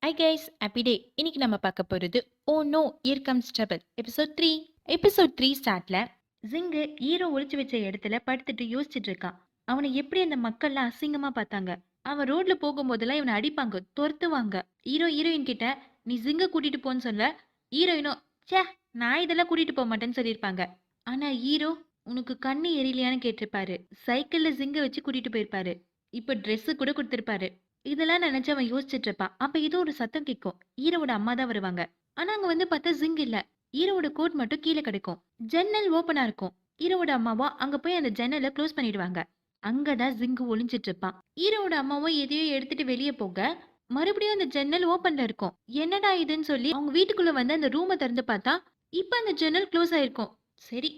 Hi guys happy day. இன்னைக்கு நம்ம பார்க்க போறது oh no here comes trouble episode 3. Episode 3 ஸ்டார்ட்ல ஜிங்கு ஹீரோ ஒளிச்சு வச்ச இடத்துல படுத்துட்டு யோசிச்சுட்டு இருக்கான். அவனை எப்படி அந்த மக்கள்லாம் அசிங்கமா பார்த்தாங்க. அவன் ரோட்ல போகும்போதெல்லாம் இவனை அடிப்பாங்க, துரத்துவாங்க. ஹீரோயின் கிட்ட நீ ஜிங்க கூட்டிட்டு போன்னு சொல்ல, ஹீரோயினோ ச்சே நான் இதெல்லாம் கூட்டிட்டு போக மாட்டேன்னு சொல்லியிருப்பாங்க. ஆனா ஹீரோ உனக்கு கண்ணு எரியலையான்னு கேட்டிருப்பாரு. சைக்கிள்ல ஜிங்க வச்சு கூட்டிட்டு போயிருப்பாரு. இப்ப Dress கூட கொடுத்திருப்பாரு. இதெல்லாம் நினைச்சு அவன் யோசிச்சுட்டு இருப்பான். அப்ப ஏதோ ஒரு சத்தம் கேட்கும். ஈரோவோட அம்மா தான் வருவாங்க. ஆனா அங்க வந்து பார்த்தா ஜிங் இல்ல. ஈரோவோட கோட் மட்டும் கீழே கிடக்கும். ஜன்னல் ஓப்பனா இருக்கும். ஈரோவோட அம்மாவோ அங்க போய் அந்த ஜன்னலை க்ளோஸ் பண்ணிடுவாங்க. அங்கதான் ஜிங்கு ஒளிஞ்சிட்டு இருப்பான். ஈரோவோட அம்மாவும் எதையோ எடுத்துட்டு வெளியே போக மறுபடியும் அந்த ஜன்னல் ஓப்பன்ல இருக்கும். என்னடா இதுன்னு சொல்லி அவங்க வீட்டுக்குள்ள வந்து அந்த ரூமை திறந்து பார்த்தா இப்ப அந்த ஜன்னல் க்ளோஸ் ஆயிருக்கும். சரி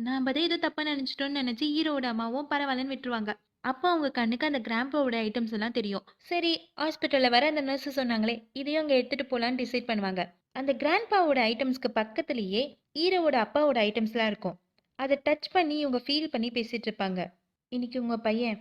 நாம தான் ஏதோ தப்பா நினைச்சிட்டோம்னு நினைச்சு ஹீரோவோட அம்மாவும் பரவாயில்லன்னு விட்டுருவாங்க. அப்போ அவங்க கண்ணுக்கு அந்த கிராம்பாவோட ஐட்டம்ஸ் எல்லாம் தெரியும். சரி ஹாஸ்பிட்டல்ல வர அந்த நர்ஸ் சொன்னாங்களே இதையும் அங்க எடுத்துட்டு போலான்னு டிசைட் பண்ணுவாங்க. அந்த கிராண்ட்பாவோட ஐட்டம்ஸ்க்கு பக்கத்துலயே ஹீரோவோட அப்பாவோட ஐட்டம்ஸ்லாம் இருக்கும். அதை டச் பண்ணி இவங்க ஃபீல் பண்ணி பேசிட்டு இருப்பாங்க. இன்னைக்கு உங்க பையன்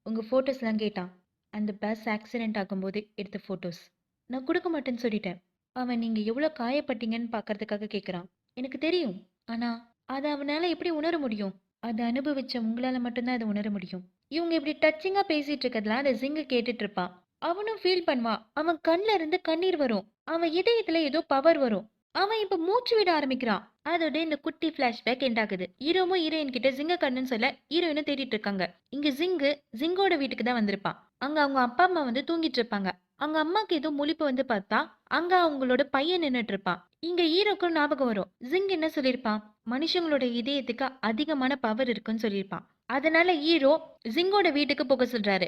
உங்க போட்டோஸ்லாம் கேட்டான். அந்த பஸ் ஆக்சிடென்ட் ஆகும்போது எடுத்த போட்டோஸ் நான் கொடுக்க மாட்டேன்னு சொல்லிட்டேன். அவன் நீங்க எவ்வளவு காயப்பட்டீங்கன்னு பார்க்கறதுக்காக கேட்குறான். எனக்கு தெரியும். ஆனா அதை அவனால எப்படி உணர முடியும்? அதை அனுபவிச்ச உங்களால மட்டும்தான் அதை உணர முடியும். இவங்க இப்படி டச்சிங்கா பேசிட்டு இருக்கறதுலாம் அந்த ஜிங்கு கேட்டுட்டு இருப்பான். அவனும் ஃபீல் பண்ணுவான். அவன் கண்ல இருந்து கண்ணீர் வரும். அவன் இதயத்துல ஏதோ பவர் வரும். அவன் இப்ப மூச்சு விட ஆரம்பிக்கிறான். அதோட இந்த குட்டி பிளாஷ்பேக் எண்ட் ஆகுது. ஹீரோவும் ஹீரோயின் கிட்ட ஜிங்க கண்ணுன்னு சொல்ல ஹீரோயினும் தேடிட்டு இருக்காங்க. இங்க ஜிங்கோட வீட்டுக்கு தான் வந்திருப்பான். அங்க அவங்க அப்பா அம்மா வந்து தூங்கிட்டு இருப்பாங்க. அவங்க அம்மாக்கு ஏதோ முழிப்பு வந்து பார்த்தா அங்க அவங்களோட பையன் நின்னுட்டு இருப்பான். இங்க ஹீரோக்கும் ஞாபகம் வரும். ஜிங் என்ன சொல்லியிருப்பான்? மனுஷங்களோட இதயத்துக்கு அதிகமான பவர் இருக்குன்னு சொல்லியிருப்பான். அதனால ஹீரோ ஜிங்கோட வீட்டுக்கு போக சொல்றாரு.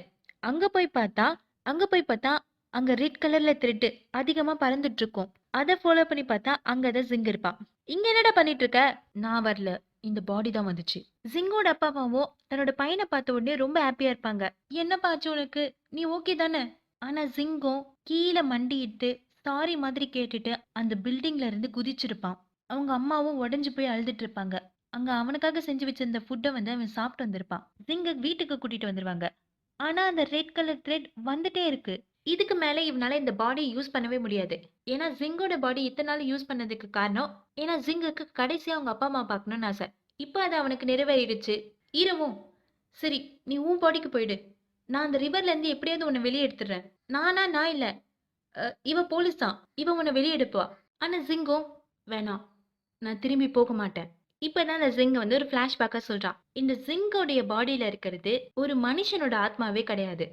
அங்க போய் பார்த்தா அங்க போய் பார்த்தா அங்க ரெட் கலர்ல த்ரெட் அதிகமா பறந்துட்டு இருக்கும். அதை ஃபாலோ பண்ணி பார்த்தா அங்கதான் ஜிங் இருப்பான். இங்க என்னடா பண்ணிட்டு இருக்க? நான் வரல, இந்த பாடி தான் வந்துச்சு. ஜிங்கோட அப்பா அம்மாவும் தன்னோட பையனை பார்த்த உடனே ரொம்ப ஹாப்பியா இருப்பாங்க. என்னப்பா ஆச்சு உனக்கு? நீ ஓகே தானே? ஆனா ஜிங்கும் கீழே மண்டியிட்டு சாரி மாதிரி கேட்டுட்டு அந்த பில்டிங்ல இருந்து குதிச்சிருப்பான். அவங்க அம்மாவும் உடைஞ்சு போய் அழுதுட்டு இருப்பாங்க. அங்க அவனுக்காக செஞ்சு வச்சிருந்த ஃபுட்டை வந்து அவன் சாப்பிட்டு வந்திருப்பான். ஜிங்க வீட்டுக்கு கூட்டிட்டு வந்துருவாங்க. ஆனா அந்த ரெட் கலர் த்ரெட் வந்துட்டே இருக்கு. இதுக்கு மேல இவனால இந்த பாடி யூஸ் பண்ணவே முடியாது. ஏன்னா ஜிங்கோட பாடி இத்தனை நாள் யூஸ் பண்ணதுக்கு காரணம் ஏன்னா ஜிங்குக்கு கடைசியா அவங்க அப்பா அம்மா பார்க்கணும்னு ஆசை. இப்போ அது அவனுக்கு நிறைவேறிடுச்சு. இரவும் சரி நீ உன் பாடிக்கு போயிடு. நான் அந்த ரிவர்ல இருந்து எப்படியாவது உன்னை வெளியே எடுத்துடுறேன். நான் இல்ல. இவ போலீஸ் தான். இவ உன்னை வெளியே எடுப்பா. ஆனா ஜிங்கோ வேணாம். நான் திரும்பி போக மாட்டேன். இப்பதான் அந்த ஜிங் வந்து ஒரு பிளாஷ்பேக்கா சொல்றான். இந்த ஜிங்கோடைய பாடியில இருக்கிறது ஒரு மனுஷனோட ஆத்மாவே கிடையாது.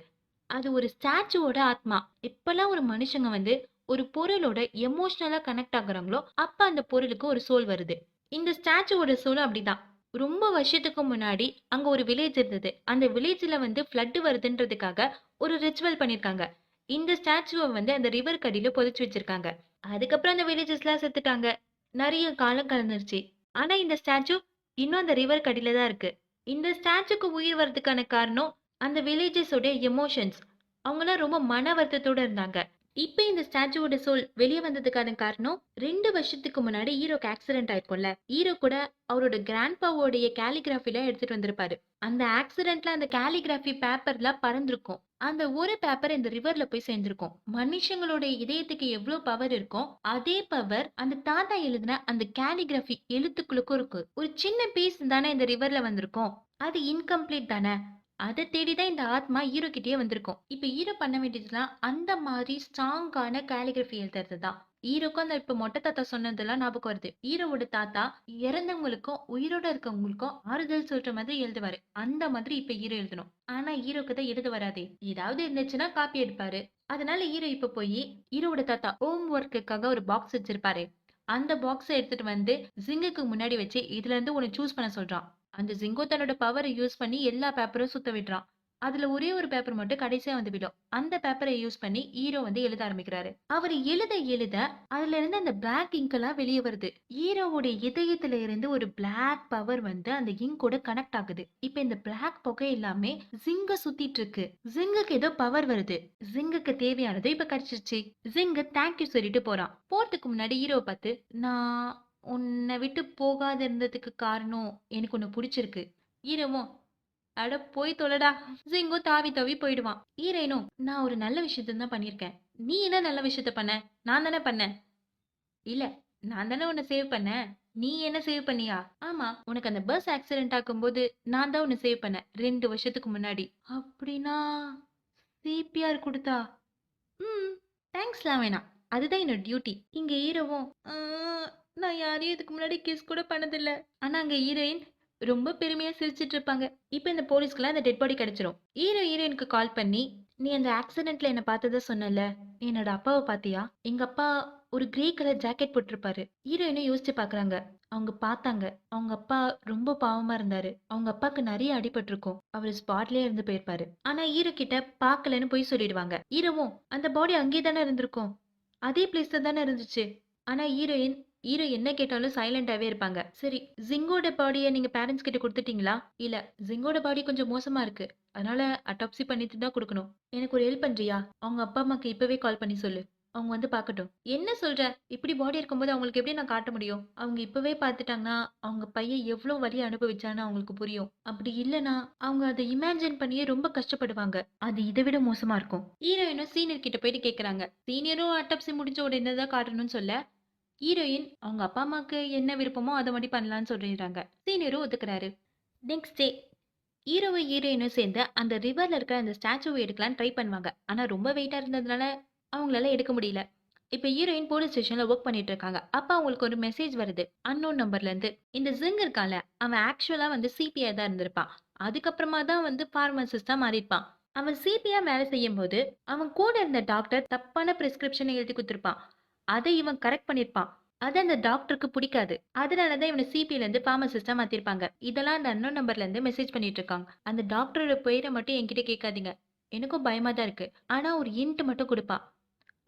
அது ஒரு ஸ்டாச்சுவோட ஆத்மா. எப்பெல்லாம் ஒரு மனுஷங்க வந்து ஒரு பொருளோட எமோஷனலா கனெக்ட் ஆகுறாங்களோ அப்ப அந்த பொருளுக்கு ஒரு சோல் வருது. இந்த ஸ்டாச்சுவோட சோலும் அப்படிதான். ரொம்ப வருஷத்துக்கு முன்னாடி அங்க ஒரு வில்லேஜ் இருந்தது. அந்த வில்லேஜ்ல வந்து ஃப்ளட் வருதுன்றதுக்காக ஒரு ரிச்சுவல் பண்ணிருக்காங்க. இந்த ஸ்டாச்சுவை வந்து அந்த ரிவர் கடியில புதைச்சு வச்சிருக்காங்க. அதுக்கப்புறம் அந்த வில்லேஜஸ்லாம் செத்துட்டாங்க. நிறைய காலம் கலந்துருச்சு. ஆனா இந்த ஸ்டாச்சு இன்னும் அந்த ரிவர் கடியில தான் இருக்கு. இந்த ஸ்டாச்சுக்கு உயிர் வர்றதுக்கான காரணம் அந்த வில்லேஜஸோட எமோஷன்ஸ். அவங்கலாம் ரொம்ப மன வருத்தத்தோட இருந்தாங்க. இப்ப இந்த ஸ்டாச்சுவோட சோல் வெளியே வந்ததுக்கான காரணம் 2 வருஷத்துக்கு முன்னாடி ஹீரோக்கு ஆக்சிடென்ட் ஆயிருக்கும்ல. ஹீரோ கூட அவரோட கிராண்ட்பாவோடைய கேலிகிராஃபிலாம் எடுத்துட்டு வந்திருப்பாரு. அந்த ஆக்சிடென்ட்ல அந்த கேலிகிராஃபி பேப்பர்லாம் பறந்திருக்கும். அந்த ஒரு பேப்பர் இந்த ரிவர்ல போய் சேர்ந்திருக்கும். மனுஷங்களோட இதயத்துக்கு எவ்வளவு பவர் இருக்கோ அதே பவர் அந்த தாத்தா எழுதின அந்த கேலிகிராஃபி எழுத்துக்களுக்கும் இருக்கு. ஒரு சின்ன பீஸ் தானே இந்த ரிவர்ல வந்திருக்கும். அது இன்கம்ப்ளீட் தானே. அதை தேடிதான் இந்த ஆத்மா ஹீரோ கிட்டயே வந்திருக்கும். இப்ப ஹீரோ பண்ண வேண்டியதுலாம் அந்த மாதிரி ஸ்ட்ராங்கான கேலிகிராஃபி எழுதுறது தான். ஹீரோக்கும் அந்த இப்ப மொட்டை தாத்தா சொன்னதெல்லாம் ஞாபகம் வருது. ஹீரோவோட தாத்தா இறந்தவங்களுக்கும் உயிரோட இருக்கவங்களுக்கும் ஆறுதல் சொல்ற மாதிரி எழுதுவாரு. அந்த மாதிரி இப்ப ஹீரோ எழுதணும். ஆனா ஹீரோக்கு தான் எழுத வராதே. ஏதாவது இருந்துச்சுன்னா காப்பி எடுப்பாரு. அதனால ஹீரோ இப்ப போய் ஹீரோவோட தாத்தா ஹோம் ஒர்க்குக்காக ஒரு பாக்ஸ் வச்சிருப்பாரு. அந்த பாக்ஸை எடுத்துட்டு வந்து ஜிங்குக்கு முன்னாடி வச்சு இதுல இருந்து உன்னை சூஸ் பண்ண சொல்றான். அந்த ஜிங்கோ தன்னோட பவரை யூஸ் பண்ணி எல்லா பேப்பரும் சுத்த விடுறான். அதுல ஒரே ஒரு பேப்பர் மட்டும் கடைசியா வந்து விடும். அந்த பேப்பரை யூஸ் பண்ணி ஹீரோ வந்து எழுத ஆரம்பிக்கிறாரு. அவர் எழுத எழுத அதுல இருந்து அந்த பிளாக் இங்க் எல்லாம் வெளியே வருது. ஹீரோவோட இதயத்துல இருந்து ஒரு பிளாக் பவர் வந்து அந்த இங்கோட கனெக்ட் ஆகுது. இப்ப இந்த பிளாக் புகை எல்லாமே ஜிங்க சுத்திட்டு இருக்கு. ஜிங்குக்கு ஏதோ பவர் வருது. ஜிங்குக்கு தேவையானது இப்ப கிடைச்சிருச்சு. ஜிங்கு தேங்க்யூ சொல்லிட்டு போறான். போறதுக்கு முன்னாடி ஹீரோவை பார்த்து நான் உன்னை விட்டு போகாத இருந்ததுக்கு காரணம் எனக்கு உன்னை பிடிச்சிருக்கு. ஹீரோவும் அட போய் தொலைடா! ஜிங்கும் தாவி தாவி போயிடுவான். ஹீரோயினும், நான் ஒரு நல்ல விஷயத்த தான் பண்ணியிருக்கேன். நீ என்ன நல்ல விஷயத்த பண்ண? நான் தானே பண்ணேன். இல்ல. நான் தானே உன்ன சேவ் பண்ணேன். நீ என்ன சேவ் பண்ணியா? ஆமா. உனக்கு அந்த பஸ் ஆக்சிடென்ட் ஆகும்போது, நான் தான் உன்ன சேவ் பண்ணேன். 2 வருஷத்துக்கு முன்னாடி. அப்படின்னா, சிபிஆர் குடுத்தா? ம். தேங்க்ஸ்லாம் வேணாம். அதுதான் என்னோட டியூட்டி. இங்க ஹீரோவும், நான் யாரையும் இதுக்கு முன்னாடி கிஸ் கூட பண்ணதில்ல. ஆனா அங்க ஹீரோயின் ரொம்ப பெருமையா சிரிச்சுட்டு இருப்பாங்க. இப்ப இந்த போலீஸ்க்குலாம் அந்த டெட் பாடி கிடைச்சிரும். ஹீரோயினுக்கு கால் பண்ணி, "நீ அந்த ஆக்சிடென்ட்ல என்ன பார்த்ததா சொன்னல்ல, நீ என்னோட அப்பாவ பார்த்தியா? எங்க அப்பா ஒரு கிரே கலர் ஜாக்கெட் போட்டிருப்பாரு." ஹீரோயினும் யோசிச்சு பார்க்குறாங்க. அவங்க பார்த்தாங்க. அவங்க அப்பா ரொம்ப பாவமா இருந்தாரு. அவங்க அப்பாக்கு நெறைய அடிபட்டிருக்கும். அவரு ஸ்பாட்லயே இறந்து போயிருப்பாரு. ஆனா ஹீரோ கிட்ட பார்க்கலன்னு பொய் சொல்லிடுவாங்க. ஹீரோவும், "அந்த பாடி அங்கேயே தானே இருந்திருக்கும். அதே பிளேஸ்ல தானே இருந்துச்சு." ஆனா ஹீரோ என்ன கேட்டாலும் சைலண்டாவே இருப்பாங்க. சரி, ஜிங்கோட பாடிய நீங்க பேரண்ட்ஸ் கிட்ட குடுத்துட்டீங்களா? இல்ல. ஜிங்கோட பாடி கொஞ்சம் மோசமா இருக்கு. அதனால அட்டாப்சி பண்ணிட்டு தான் குடுக்கணும். எனக்கு ஒரு ஹெல்ப் பண்றியா? அவங்க அப்பா, அம்மாக்கு இப்பவே கால் பண்ணி சொல்லு. அவங்க வந்து பார்க்கட்டும். என்ன சொல்ற? இப்படி பாடி இருக்கும்போது அவங்களுக்கு எப்படி நான் காட்ட முடியும்? அவங்க இப்பவே பார்த்துட்டாங்கன்னா, அவங்க பையன் எவ்ளோ வலி அனுபவிச்சான்னு அவங்களுக்கு புரியும். அப்படி இல்லன்னா, அவங்க அத இமேஜின் பண்ணியே ரொம்ப கஷ்டப்படுவாங்க. அது இத விட மோசமா இருக்கும். ஹீரோயினும் சீனியர் கிட்ட போயிட்டு கேட்கறாங்க. சீனியரும் அட்டாப்சி முடிஞ்ச உடனே தான் காட்டணும்னு சொல்ல, ஹீரோயின் அவங்க அப்பா, அம்மாக்கு என்ன விருப்பமோ அத மாரி பண்ணலான்னு சொல்லிர்றாங்க. சீனியரும் ஒத்துக்கிறாரு. நெக்ஸ்ட் டே ஹீரோவும், ஹீரோயினும் சேர்ந்து அந்த ரிவர்ல இருக்கிற அந்த ஸ்டாச்சுவ எடுக்கலான்னு ட்ரை பண்ணுவாங்க. ஆனா ரொம்ப வெயிட்டா இருந்ததுனால அவங்களால எடுக்க முடியல. இப்ப ஹீரோயின் போலீஸ் ஸ்டேஷன்ல வொர்க் பண்ணிட்டு இருக்காங்க. அப்ப அவங்களுக்கு ஒரு மெசேஜ் வருது. அன்னோன் நம்பர்ல இருந்து. இந்த ஜிங் இருக்கான்ல, அவன் ஆக்சுவலா வந்து சிபிஐ தான் இருந்திருப்பான். அதுக்கப்புறமா தான் வந்து பார்மசிஸ்ட்டா மாறியிருப்பான். அவன் சிபிஐ வேலை செய்யும்போது, அவன் கூட இருந்த டாக்டர் தப்பான பிரிஸ்கிரிப்ஷன எழுதி குடுத்திருப்பான். அத இவன் கரெக்ட் பண்ணியிருப்பான். அது அந்த டாக்டருக்கு புடிக்காது. அதனால தான் இவன சிபில இருந்து பார்மசிஸ்ட்டா மாத்திருப்பாங்க. இதெல்லாம் அந்த அன்னோன் நம்பர்ல இருந்து மெசேஜ் பண்ணிட்டு இருக்காங்க. அந்த டாக்டரோட பேர மட்டும் என்கிட்ட கேட்காதீங்க. எனக்கும் பயமா தான் இருக்கு. ஆனா ஒரு ஹிண்ட் மட்டும் குடுப்பான்.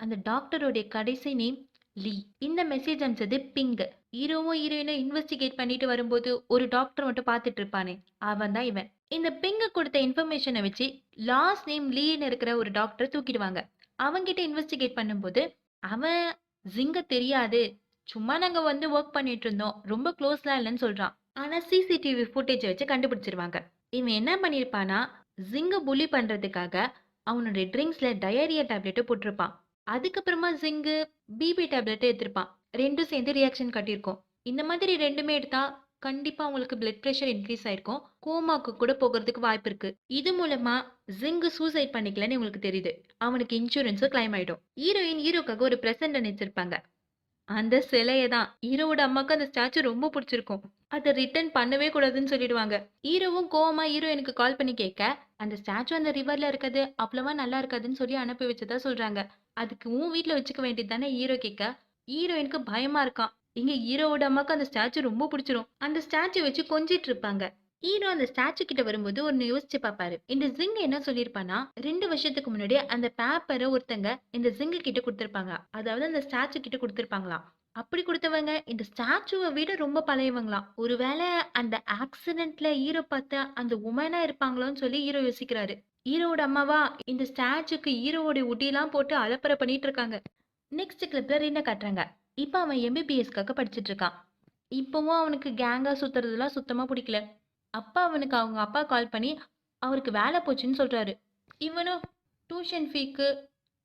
அந்த டாக்டருடைய கடைசி நேம் லீ. இந்த மெசேஜ் அனுப்பிச்சது பிங். ஹீரோவும் ஹீரோயினும் இன்வெஸ்டிகேட் பண்ணிட்டு வரும்போது ஒரு டாக்டர் மட்டும் பார்த்துட்டு இருப்பானே, அவன் தான் இவன். இந்த பிங்க் கொடுத்த இன்ஃபர்மேஷனை வச்சு லாஸ்ட் நேம் லீன்னு இருக்கிற ஒரு டாக்டர் தூக்கிடுவாங்க. அவன்கிட்ட இன்வெஸ்டிகேட் பண்ணும்போது அவன் ஜிங்க தெரியாது. சும்மா நாங்க வந்து ஒர்க் பண்ணிட்டு இருந்தோம். ரொம்ப க்ளோஸ்லாம் இல்லன்னு சொல்றான். ஆனா சிசிடிவி ஃபுட்டேஜ் வச்சு கண்டுபிடிச்சிருவாங்க. இவன் என்ன பண்ணியிருப்பான்னா, ஜிங்க புல்லி பண்றதுக்காக அவனுடைய ட்ரிங்க்ஸ்ல டயரியா டேப்லெட்ட போட்டிருப்பான். அதுக்கப்புறமா ஜிங்கு பிபி டேப்லெட் எடுத்திருப்பான். 2ம் சேர்ந்து ரியாக்ஷன் காட்டியிருக்கும். இந்த மாதிரி 2மே எடுத்தா கண்டிப்பா உங்களுக்கு பிளட் பிரஷர் இன்க்ரீஸ் ஆயிருக்கும். கோமாக்கு கூட போகறதுக்கு வாய்ப்பு இருக்கு. இது மூலமா ஜிங்கு சூசைட் பண்ணிக்கலன்னு உங்களுக்கு தெரியுது. அவனுக்கு இன்சூரன்ஸும் கிளைம் ஆயிடும். ஹீரோயின் ஹீரோக்காக ஒரு பிரசன்ட் அனுப்பிச்சிருப்பாங்க. அந்த சிலைய தான். ஹீரோவோட அம்மாக்கு அந்த ஸ்டாச்சு ரொம்ப புடிச்சிருக்கும். அத ரிட்டர்ன் பண்ணவே கூடாதுன்னு சொல்லிடுவாங்க. ஹீரோவும் கோவமா ஹீரோயினுக்கு கால் பண்ணி கேட்க, அந்த ஸ்டாச்சு அந்த ரிவர்ல இருக்கது அவ்வளவா நல்லா இருக்காதுன்னு சொல்லி அனுப்பி வச்சதா சொல்றாங்க. அதுக்கு உன் வீட்ல வச்சுக்க வேண்டியது தானே ஹீரோ கேட்க, ஹீரோயினுக்கு பயமா இருக்காம். இங்க ஹீரோவோட அம்மாக்கு அந்த ஸ்டாச்சு ரொம்ப புடிச்சிரும். அந்த ஸ்டாச்சு வச்சு கொஞ்சிட்டு இருப்பாங்க. ஹீரோ அந்த ஸ்டாச்சு கிட்ட வரும்போது ஒண்ணு யோசிச்சு பாப்பாரு. இந்த ஜிங் என்ன சொல்லியிருப்பான்னா, 2 வருஷத்துக்கு முன்னாடி அந்த பேப்பர ஒருத்தங்க இந்த ஜிங்கு கிட்ட குடுத்திருப்பாங்க. அதாவது அந்த ஸ்டாச்சு கிட்ட குடுத்திருப்பாங்களாம். அப்படி குடுத்தவங்க இந்த ஸ்டாச்சுவ விட ரொம்ப பழையவங்களாம். ஒருவேள அந்த ஆக்சிடென்ட்ல ஹீரோ பார்த்த அந்த வுமனா இருப்பாங்களோன்னு சொல்லி ஹீரோ யோசிக்கிறாரு. ஹீரோவோட அம்மாவா இந்த ஸ்டாச்சுக்கு ஹீரோவோட உட்டிலாம் போட்டு அலப்பற பண்ணிட்டு இருக்காங்க. நெக்ஸ்ட் கிளிப்ல ரின்ன காட்டுறாங்க. இப்ப அவன் எம்பிபிஎஸ்க்காக படிச்சுட்டு இருக்கான். இப்பவும் அவனுக்கு கேங்கா சுத்துறதுலாம் சுத்தமா புடிக்கல. அப்ப அவனுக்கு அவங்க அப்பா கால் பண்ணி அவருக்கு வேலை போச்சுன்னு சொல்றாரு. இவனும் டியூஷன் ஃபீக்கு,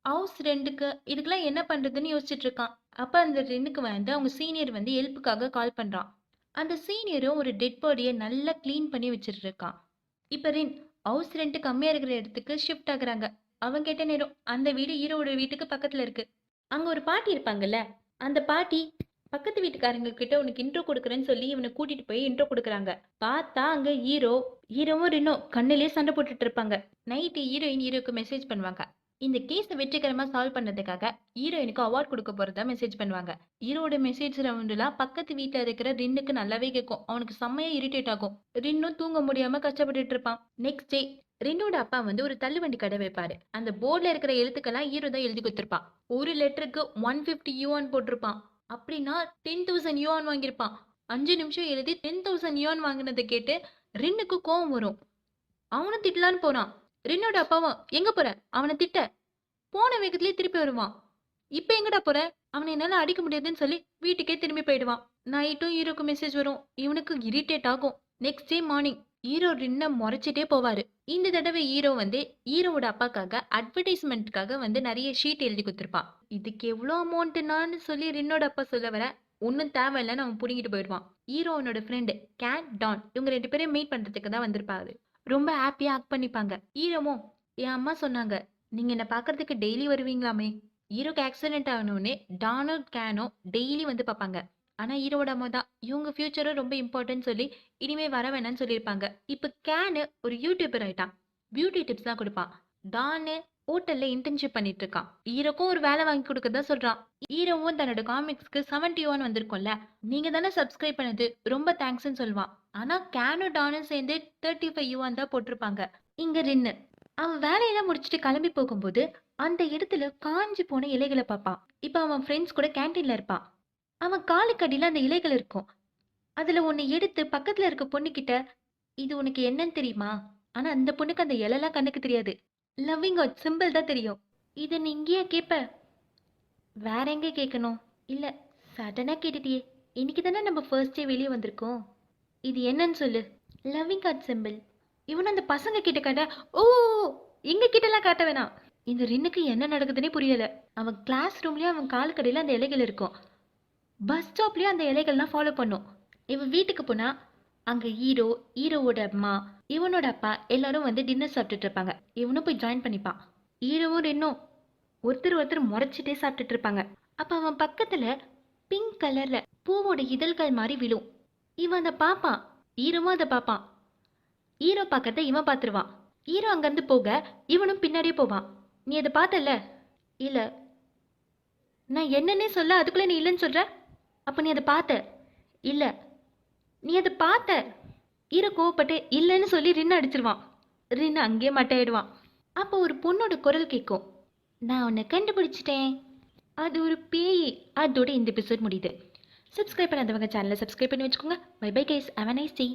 ஹவுஸ் ரெண்டுக்கு இதுக்கெல்லாம் என்ன பண்றதுன்னு யோசிச்சுட்டு இருக்கான். அப்ப அந்த ரெண்டுக்கு வந்து அவங்க சீனியர் வந்து ஹெல்ப்புக்காக கால் பண்றான். அந்த சீனியரும் ஒரு டெட் பாடிய நல்லா கிளீன் பண்ணி வச்சுட்டு இருக்கான். இப்ப ரின் ஹவுஸ் ரெண்ட் கம்மியா இருக்கிற இடத்துக்கு ஷிஃப்ட் ஆகுறாங்க. அவன் கேட்ட நேரம் அந்த வீடு ஹீரோவோட வீட்டுக்கு பக்கத்துல இருக்கு. அங்க ஒரு பாட்டி இருப்பாங்கல்ல, அந்த பாட்டி பக்கத்து வீட்டுக்காரங்க கிட்ட உனக்கு இன்ட்ரோ குடுக்குறேன்னு சொல்லி இவனை கூட்டிட்டு போய் இன்ட்ரோ குடுக்குறாங்க. பார்த்தா அங்க ஹீரோவும் ரின்னும் கண்ணுலயே சண்டை போட்டுட்டு இருப்பாங்க. நைட்டு ஹீரோயின் ஹீரோக்கு மெசேஜ் பண்ணுவாங்க. இந்த கேஸ வெற்றிகரமா சால்வ் பண்ணதுக்காக ஹீரோயினுக்கு அவார்ட் குடுக்க போறதா மெசேஜ் பண்ணுவாங்க. ஹீரோவோட மெசேஜ் ரவுண்டுலாம் பக்கத்து வீட்ல இருக்கிற ரின்னுக்கு நல்லாவே கேட்கும். அவனுக்கு செம்மையா இரிட்டேட் ஆகும். ரின்னும் தூங்க முடியாம கஷ்டப்பட்டுட்டு இருப்பான். நெக்ஸ்ட் டே ரின்னோட அப்பா வந்து ஒரு தள்ளுவண்டி கடை வைப்பாரு. அந்த போர்டுல இருக்கிற எழுத்துக்கெல்லாம் ஹீரோ தான் எழுதி கொடுத்திருப்பான். ஒரு லெட்டருக்கு 150 யுவான் போட்டிருப்பான். அப்படின்னா 10,000 யுவான் வாங்கியிருப்பான். 5 நிமிஷம் எழுதி 10,000 யுவான் வாங்கினதை கேட்டு ரின்னுக்கு கோவம் வரும். அவனும் திட்டலான்னு போறான். ரின்னோட அப்பாவும் எங்க போற அவனை திட்ட போன வேகத்திலேயே திருப்பி வருவான். இப்ப எங்கடா போற அவனை என்னால அடிக்க முடியாதுன்னு சொல்லி வீட்டுக்கே திரும்பி போயிடுவான். நைட்டும் ஹீரோக்கு மெசேஜ் வரும். இவனுக்கு இரிட்டேட் ஆகும். நெக்ஸ்ட் டே மார்னிங் ஹீரோ ரின்ன முறைச்சிட்டே போவாரு. இந்த தடவை ஹீரோ வந்து ஹீரோவோட அப்பாக்காக அட்வர்டைஸ்மென்ட்க்காக வந்து நெறைய ஷீட் எழுதி குடுத்திருப்பான். இதுக்கு எவ்ளோ அமௌண்ட்னான்னு சொல்லி ரின்னோட அப்பா சொல்ல வர, ஒண்ணும் தேவையில்லன்னு அவன் புடுங்கிட்டு போயிருவான். ஹீரோ அவனோட ஃப்ரெண்ட் கேட், டான் இவங்க 2 பேரையும் மீட் பண்றதுக்கு தான் வந்திருப்பாரு. ரொம்ப ஹேப்பியா ஆக்ட் பண்ணிப்பாங்க. ஹீரோவும், என் அம்மா சொன்னாங்க, நீங்க என்ன பார்க்கறதுக்கு டெய்லி வருவீங்களாமே. ஹீரோக்கு ஆக்சிடென்ட் ஆனோனே டானும், கேனும் டெய்லி வந்து பார்ப்பாங்க. ஆனா ஹீரோவோட அம்மா தான் இவங்க ஃபியூச்சரும் ரொம்ப இம்பார்ட்டன்ட் சொல்லி இனிமே வர வேணாம்னு சொல்லியிருப்பாங்க. இப்ப கேனு ஒரு யூடியூபர் ஆயிட்டான். பியூட்டி டிப்ஸ்லாம் குடுப்பான். டானு ஹோட்டல்ல இன்டர்ன்ஷிப் பண்ணிட்டு இருக்கான். ஹீரோக்கும் ஒரு வேலை வாங்கி குடுக்கறதா சொல்றான். ஹீரோவும் தன்னோட காமிக்ஸ்க்கு 71 வந்திருக்கும்ல. நீங்க தானே சப்ஸ்கிரைப் பண்ணது. ரொம்ப தேங்க்ஸ்ன்னு சொல்லுவான். ஆனா கேனும் டானும் சேர்ந்து 35 யுவான் தான் போட்டிருப்பாங்க. இங்க ரின்னு. அவன் வேலையெல்லாம் முடிச்சுட்டு கிளம்பி போகும்போது அந்த இடத்துல காஞ்சு போன இலைகளை பார்ப்பான். இப்ப அவன் ஃப்ரெண்ட்ஸ் கூட கேன்டீன்ல இருப்பான். அவன் காலுக்கு அடியில அந்த இலைகள் இருக்கும். அதுல ஒண்ணு எடுத்து பக்கத்துல இருக்க பொண்ணுகிட்ட, "இது உனக்கு என்னன்னு தெரியுமா?" ஆனா அந்த பொண்ணுக்கு அந்த இலைலாம் கண்ணுக்கு தெரியாது. லவ்விங் காட் சிம்பிள் தான் தெரியும். "இத நீ இங்கேயா கேட்ப? வேற எங்க கேட்கணும்?" "இல்ல, சடனா கேட்டுட்டியே. இன்னைக்கு தானே நம்ம ஃபர்ஸ்ட் டே வெளியே வந்திருக்கோம். இது என்னன்னு சொல்லு." "Loving God simple." இவன் அந்த பசங்க கிட்ட காட்ட, "ஓ! எங்க கிட்டலாம் காட்ட வேணாம்." இந்த ரின்னுக்கு என்ன நடக்குதுன்னே புரியல. அவன் கிளாஸ் ரூம்லயே அவன் காலுக்கு அடியில அந்த இலைகள் இருக்கும். பஸ் ஸ்டாப்லயும் அந்த இலைகள்லாம் ஃபாலோ பண்ணும். இவன் வீட்டுக்கு போனா அங்க ஹீரோ, ஹீரோவோட அம்மா, இவனோட அப்பா எல்லாரும் வந்து டின்னர் சாப்பிட்டுட்டு இருப்பாங்க. இவனும் போய் ஜாயின் பண்ணிப்பான். ஹீரோவும் ரென்னும் ஒருத்தர் முறைச்சிட்டே சாப்பிட்டுட்டு இருப்பாங்க. அப்ப அவன் பக்கத்துல பிங்க் கலர்ல பூவோட இதழ்கள் மாதிரி விழும். இவன் அதை பார்ப்பான். ஹீரோவும் அதை பார்ப்பான். ஹீரோ பார்க்கறத இவன் பார்த்துருவான். ஹீரோ அங்கிருந்து போக இவனும் பின்னாடியே போவான். "நீ அதை பார்த்தல?" "இல்ல." "நான் என்னன்னே சொல்ல அதுக்குள்ள நீ இல்லைன்னு சொல்ற. அப்ப நீ அதை பார்த்த?" "இல்ல." "நீ அதை பார்த்த." ஹீரோ கோவப்பட்டு இல்லைன்னு சொல்லி ரின்னு அடிச்சிருவான். ரின்னு அங்கேயே மட்டையிடுவான். அப்போ ஒரு பொண்ணோட குரல் கேட்கும். "நான் உன்னை கண்டுபிடிச்சிட்டேன்." அது ஒரு பேய். அதோட இந்த எபிசோட் முடியுது. சப்ஸ்கிரைப் பண்ணாதவங்க சேனலை சப்ஸ்கிரைப் பண்ணி வச்சுக்கோங்க. Bye bye guys, have a nice day.